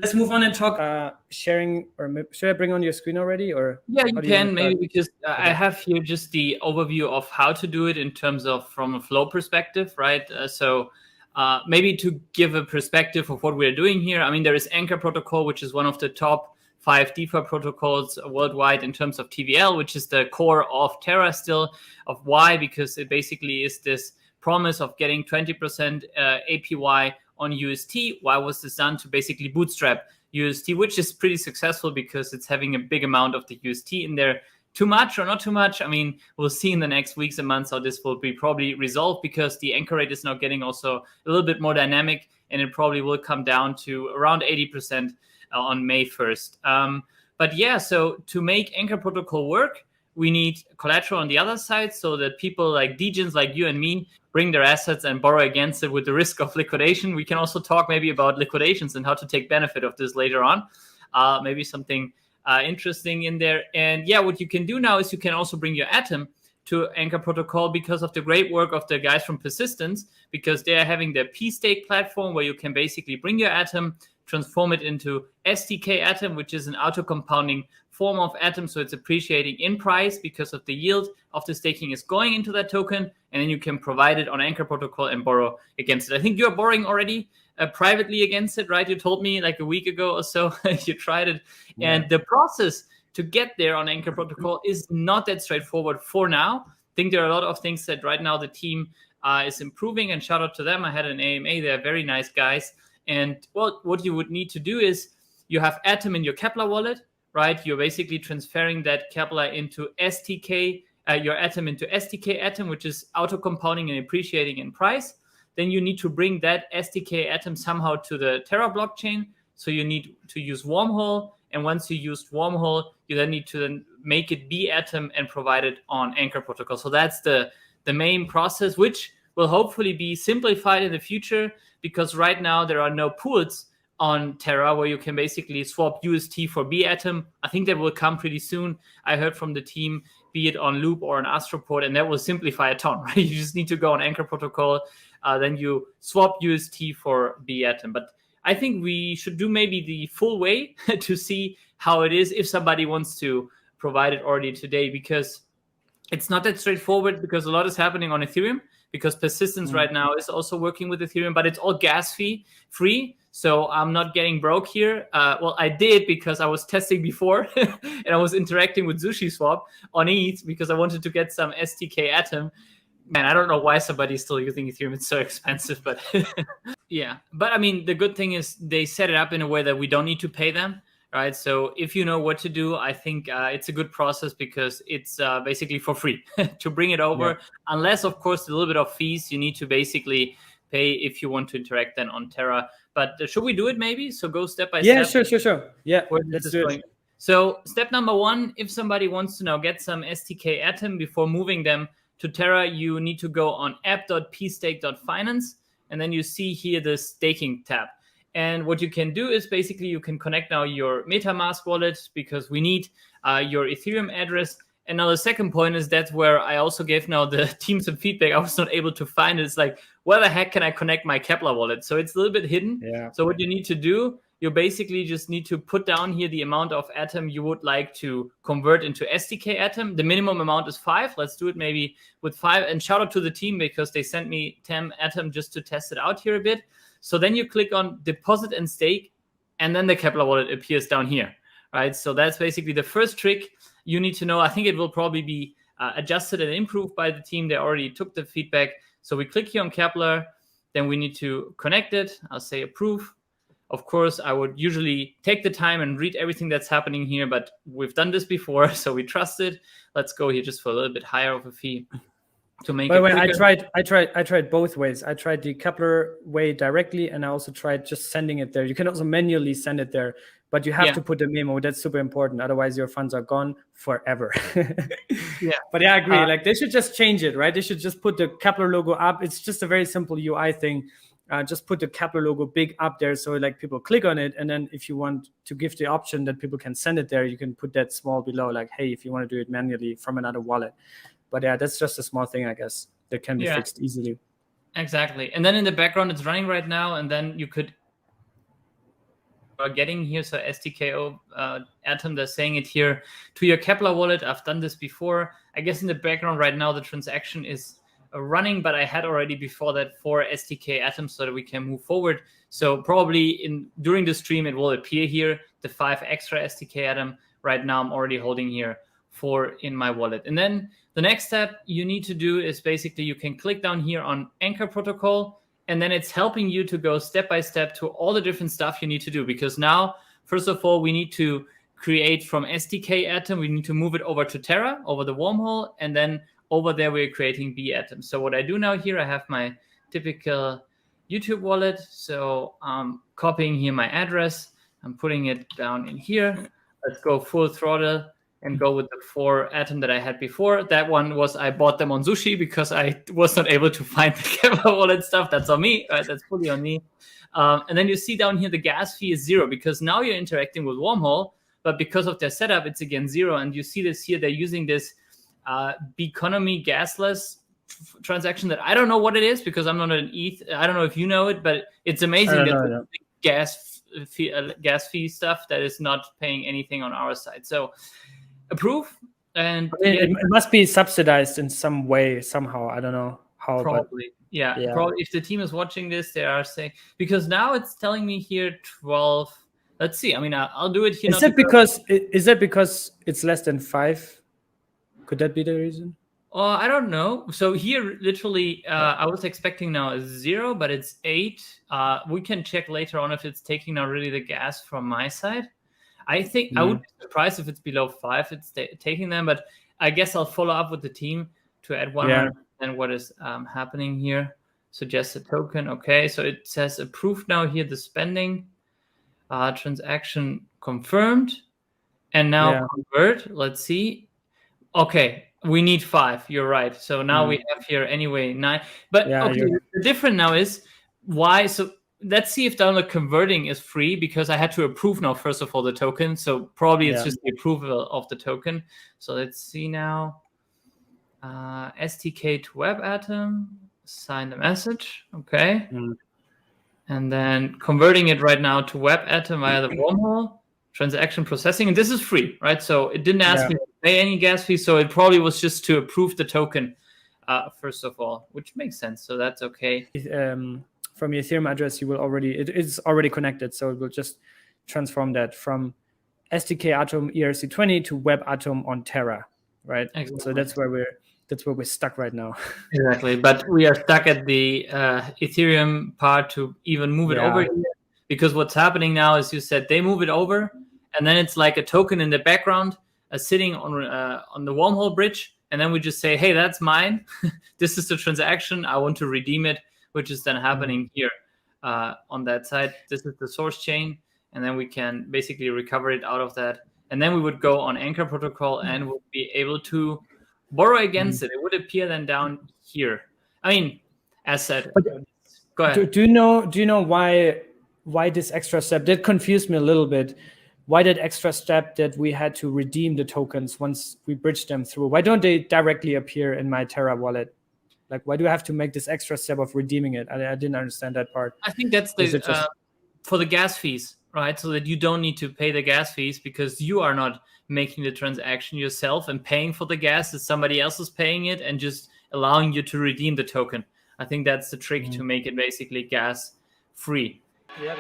let's move on and talk sharing, or should I bring on your screen already? Or yeah, you can maybe, because I have here just the overview of how to do it in terms of from a flow perspective, right? So maybe to give a perspective of what we're doing here. I mean, there is Anchor Protocol, which is one of the top 5 DeFi protocols worldwide in terms of TVL, which is the core of Terra still. Of why? Because it basically is this promise of getting 20% APY on UST. Why was this done? To basically bootstrap UST, which is pretty successful because it's having a big amount of the UST in there. Too much or not too much? I mean, we'll see in the next weeks and months how this will be probably resolved, because the anchor rate is now getting also a little bit more dynamic, and it probably will come down to around 80% on May 1st. But yeah, so to make Anchor Protocol work, we need collateral on the other side, so that people like degens like you and me bring their assets and borrow against it with the risk of liquidation. We can also talk maybe about liquidations and how to take benefit of this later on. Maybe something interesting in there. And yeah, what you can do now is you can also bring your Atom to Anchor Protocol because of the great work of the guys from Persistence, because they are having their PStake platform where you can basically bring your Atom, transform it into STK Atom, which is an auto-compounding form of Atom. So it's appreciating in price because of the yield of the staking is going into that token. And then you can provide it on Anchor Protocol and borrow against it. I think you're borrowing already privately against it, right? You told me like a week ago or so you tried it. Yeah. And the process to get there on Anchor Protocol is not that straightforward for now. I think there are a lot of things that right now the team is improving, and shout out to them. I had an AMA. They're very nice guys. And well, what you would need to do is you have Atom in your Kepler wallet, right? You're basically transferring that Kepler into STK, your Atom into STK Atom, which is auto-compounding and appreciating in price. Then you need to bring that STK Atom somehow to the Terra blockchain. So you need to use Wormhole. And once you use Wormhole, you then need to then make it be Atom and provide it on Anchor Protocol. So that's the main process, which will hopefully be simplified in the future, because right now there are no pools on Terra where you can basically swap UST for B Atom. I think that will come pretty soon. I heard from the team, be it on Loop or on Astroport, and that will simplify a ton, right? You just need to go on Anchor Protocol, then you swap UST for B Atom. But I think we should do maybe the full way to see how it is if somebody wants to provide it already today, because it's not that straightforward, because a lot is happening on Ethereum, because Persistence right now is also working with Ethereum, but it's all gas fee free. So I'm not getting broke here. Well, I did because I was testing before and I was interacting with SushiSwap on ETH because I wanted to get some STK Atom. Man, I don't know why somebody's still using Ethereum. It's so expensive, but yeah. But I mean, the good thing is they set it up in a way that we don't need to pay them. Right. So if you know what to do, I think it's a good process, because it's basically for free to bring it over. Yeah. Unless, of course, a little bit of fees you need to basically pay if you want to interact then on Terra. But should we do it maybe? So go step by step. Yeah, sure. Yeah, let's do it. So step number 1, if somebody wants to now get some STK Atom before moving them to Terra, you need to go on app.pstake.finance. And then you see here the staking tab. And what you can do is basically you can connect now your MetaMask wallet, because we need your Ethereum address. And now the second point is that's where I also gave now the team some feedback. I was not able to find it. It's like, where the heck can I connect my Kepler wallet? So it's a little bit hidden. Yeah. So what you need to do, you basically just need to put down here the amount of Atom you would like to convert into STK Atom. The minimum amount is 5. Let's do it maybe with 5. And shout out to the team, because they sent me 10 Atom just to test it out here a bit. So then you click on deposit and stake, and then the Kepler wallet appears down here, right? So that's basically the first trick you need to know. I think it will probably be adjusted and improved by the team. They already took the feedback. So we click here on Kepler, then we need to connect it. I'll say approve. Of course, I would usually take the time and read everything that's happening here, but we've done this before, so we trust it. Let's go here just for a little bit higher of a fee. To make by the way, I tried both ways. I tried the Kepler way directly, and I also tried just sending it there. You can also manually send it there, but you have to put the memo. That's super important. Otherwise, your funds are gone forever. Yeah. But yeah, I agree. Like they should just change it, right? They should just put the Kepler logo up. It's just a very simple UI thing. Just put the Kepler logo big up there, so like people click on it, and then if you want to give the option that people can send it there, you can put that small below, like, hey, if you want to do it manually from another wallet. But yeah, that's just a small thing, I guess, that can be fixed easily. Exactly. And then in the background, it's running right now. And then you could are getting here. So STKO Atom, they're saying it here to your Kepler wallet. I've done this before. I guess in the background right now, the transaction is running, but I had already before that 4 STK atoms so that we can move forward. So probably during the stream, it will appear here, the 5 extra STK atom. Right now, I'm already holding here 4 in my wallet. And then the next step you need to do is basically you can click down here on Anchor Protocol, and then it's helping you to go step by step to all the different stuff you need to do. Because now, first of all, we need to create from STK atom, we need to move it over to Terra, over the wormhole, and then over there we're creating B atoms. So what I do now here, I have my typical YouTube wallet. So I'm copying here my address. I'm putting it down in here. Let's go full throttle and go with the 4 atom that I had before. That one was, I bought them on Sushi because I was not able to find the Kepler wallet stuff. That's on me, right? That's fully on me. And then you see down here, the gas fee is 0 because now you're interacting with Wormhole, but because of their setup, it's again 0. And you see this here, they're using this Beconomy gasless transaction that I don't know what it is because I'm not an ETH. I don't know if you know it, but it's amazing that gas fee stuff that is not paying anything on our side. So approve, and it must be subsidized in some way somehow. I don't know how. Probably, yeah. Probably if the team is watching this, they are saying, because now it's telling me here 12. Let's see. I mean, I'll do it here. Is that because it's less than 5? Could that be the reason? I don't know. So here, literally, I was expecting now a 0, but it's 8. We can check later on if it's taking now really the gas from my side. I think I would be surprised if it's below 5. It's taking them, but I guess I'll follow up with the team to add 100 and what is happening here. Suggest a token. Okay, so it says approved now here, the spending. Transaction confirmed. And now convert. Let's see. Okay, we need 5. You're right. So now we have here anyway 9. But the different now is why. So let's see if download converting is free because I had to approve now, first of all, the token. So probably it's just the approval of the token. So let's see now. STK to web atom, sign the message. Okay. And then converting it right now to web atom via the wormhole. Transaction processing, and this is free, right? So it didn't ask me to pay any gas fee, so it probably was just to approve the token, first of all, which makes sense. So that's okay. From your Ethereum address, you will it's already connected, so it will just transform that from STK Atom ERC20 to Web Atom on Terra, right? Exactly. So that's where we're stuck right now. Exactly, but we are stuck at the Ethereum part to even move it over here. Because what's happening now is you said they move it over, and then it's like a token in the background sitting on the wormhole bridge, and then we just say, hey, that's mine. This is the transaction. I want to redeem it, which is then happening here on that side. This is the source chain, and then we can basically recover it out of that. And then we would go on Anchor Protocol and we'll be able to borrow against it. It would appear then down here. I mean, as said. Go ahead. Do you know why this extra step? That confused me a little bit. Why that extra step that we had to redeem the tokens once we bridged them through? Why don't they directly appear in my Terra wallet? Like, why do I have to make this extra step of redeeming it? I didn't understand that part. I think that's for the gas fees, right? So that you don't need to pay the gas fees because you are not making the transaction yourself and paying for the gas. That somebody else is paying it and just allowing you to redeem the token. I think that's the trick to make it basically gas free. Yeah.